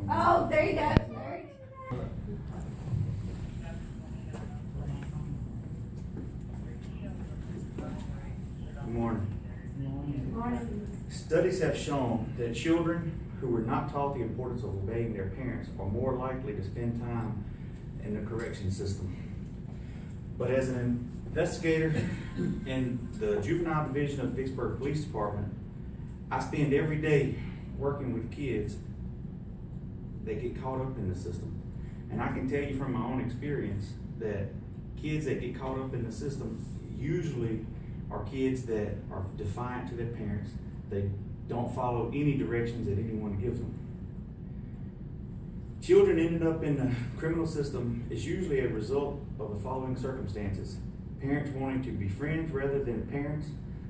Oh, there you go. Good morning. Studies have shown that children who were not taught the importance of obeying their parents are more likely to spend time in the correction system. But as an investigator in the juvenile division of the Vicksburg Police Department, I spend every day working with kids that get caught up in the system. And I can tell you from my own experience that kids that get caught up in the system usually are kids that are defiant to their parents. They don't follow any directions that anyone gives them. Children ending up in the criminal system is usually a result of the following circumstances: parents wanting to be friends rather than parents,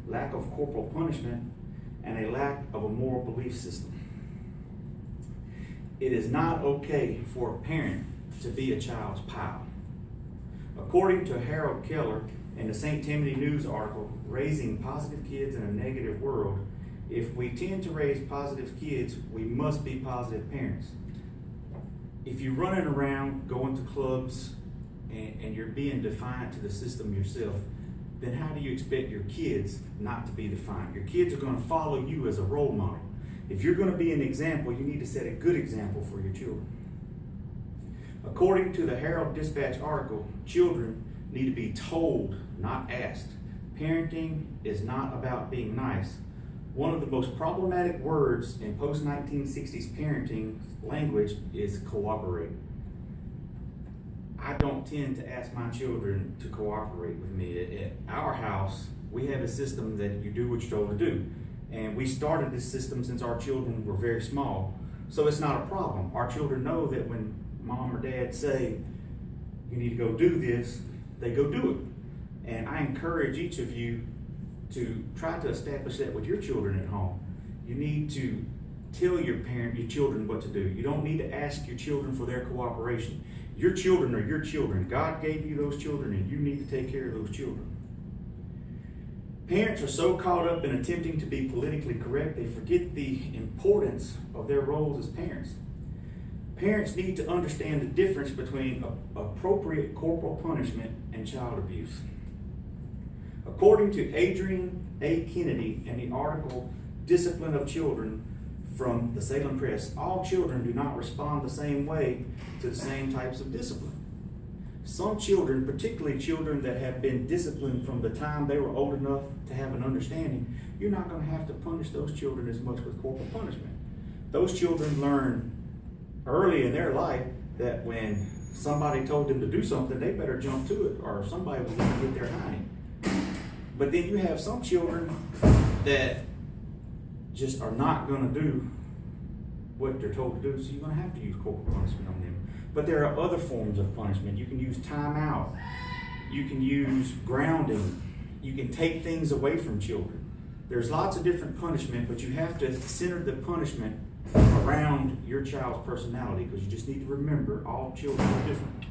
lack of corporal punishment, and a lack of a moral belief system. It is not okay for a parent to be a child's pal. According to Harold Keller in the St. Timothy News article, Raising Positive Kids in a Negative World, if we tend to raise positive kids, we must be positive parents. If you're running around, going to clubs, and you're being defiant to the system yourself, then how do you expect your kids not to be defiant? Your kids are going to follow you as a role model. If you're going to be an example, you need to set a good example for your children. According to the Herald Dispatch article, children need to be told, not asked. Parenting is not about being nice. One of the most problematic words in post-1960s parenting language is cooperate. I don't tend to ask my children to cooperate with me. At our house, we have a system that you do what you're told to do. And we started this system since our children were very small. So it's not a problem. Our children know that when mom or dad say, you need to go do this, they go do it. And I encourage each of you to try to establish that with your children at home. You need to tell your children what to do. You don't need to ask your children for their cooperation. Your children are your children. God gave you those children, and you need to take care of those children. Parents are so caught up in attempting to be politically correct, they forget the importance of their roles as parents. Parents need to understand the difference between appropriate corporal punishment and child abuse. According to Adrian A. Kennedy in the article Discipline of Children from the Salem Press, all children do not respond the same way to the same types of discipline. Some children, particularly children that have been disciplined from the time they were old enough to have an understanding, you're not going to have to punish those children as much with corporal punishment. Those children learn early in their life that when somebody told them to do something, they better jump to it, or somebody was going to get their hiney. But then you have some children that just are not going to do what they're told to do, so you're going to have to use corporal punishment on them. But there are other forms of punishment. You can use timeout. You can use grounding. You can take things away from children. There's lots of different punishment, but you have to center the punishment around your child's personality, because you just need to remember all children are different.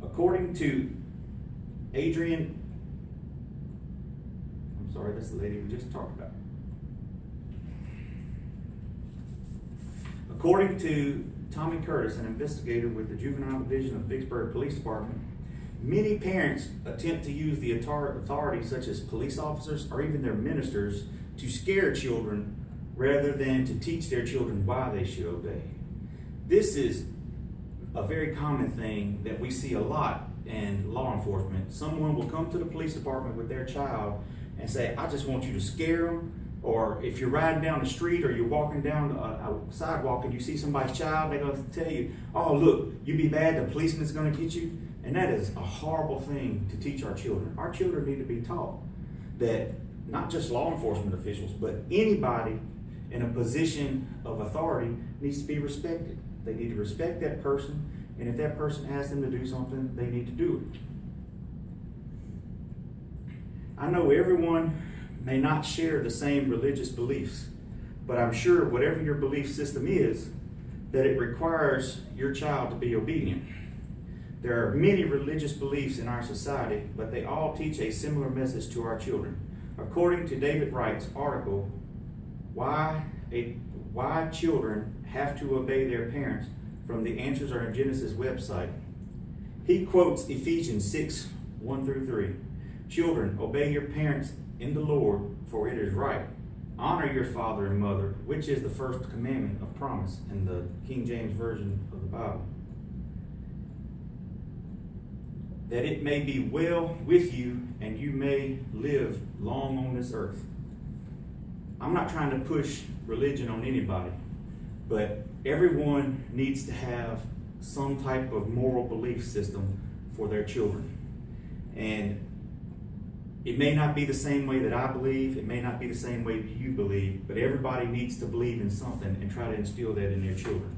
According to that's the lady we just talked about. According to Tommy Curtis, an investigator with the Juvenile Division of Vicksburg Police Department, many parents attempt to use the authority, such as police officers or even their ministers, to scare children rather than to teach their children why they should obey. This is a very common thing that we see a lot in law enforcement. Someone will come to the police department with their child and say, I just want you to scare them. Or if you're riding down the street or you're walking down a sidewalk and you see somebody's child, they're going to tell you, oh, look, you be bad, the policeman's going to get you. And that is a horrible thing to teach our children. Our children need to be taught that not just law enforcement officials, but anybody in a position of authority needs to be respected. They need to respect that person, and if that person asks them to do something, they need to do it. I know everyone may not share the same religious beliefs, but I'm sure whatever your belief system is, that it requires your child to be obedient. There are many religious beliefs in our society, but they all teach a similar message to our children. According to David Wright's article, Why Children Have to Obey Their Parents, from the Answers Are in Genesis website, he quotes Ephesians 6:1-3. Children, obey your parents in the Lord, for it is right. Honor your father and mother, which is the first commandment of promise in the King James Version of the Bible. That it may be well with you and you may live long on this earth. I'm not trying to push religion on anybody, but everyone needs to have some type of moral belief system for their children. And it may not be the same way that I believe, it may not be the same way that you believe, but everybody needs to believe in something and try to instill that in their children.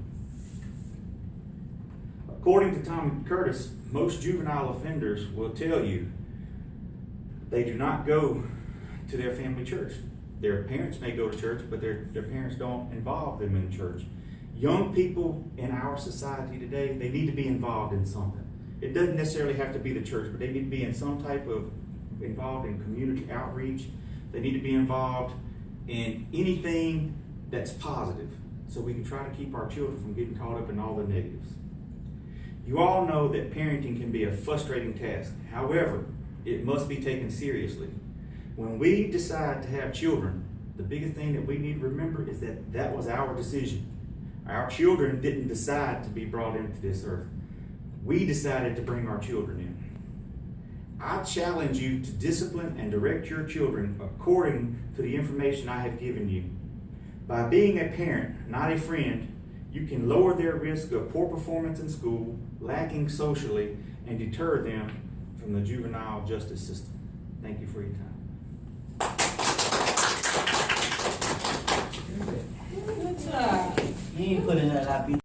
According to Tom Curtis, most juvenile offenders will tell you they do not go to their family church. Their parents may go to church, but their parents don't involve them in church. Young people in our society today, they need to be involved in something. It doesn't necessarily have to be the church, but they need to be in some type of involved in community outreach. They need to be involved in anything that's positive, so we can try to keep our children from getting caught up in all the negatives. You all know that parenting can be a frustrating task. However, it must be taken seriously. When we decide to have children, the biggest thing that we need to remember is that that was our decision. Our children didn't decide to be brought into this earth. We decided to bring our children in. I challenge you to discipline and direct your children according to the information I have given you. By being a parent, not a friend, you can lower their risk of poor performance in school, lacking socially, and deter them from the juvenile justice system. Thank you for your time. Good job. You ain't putting that happy.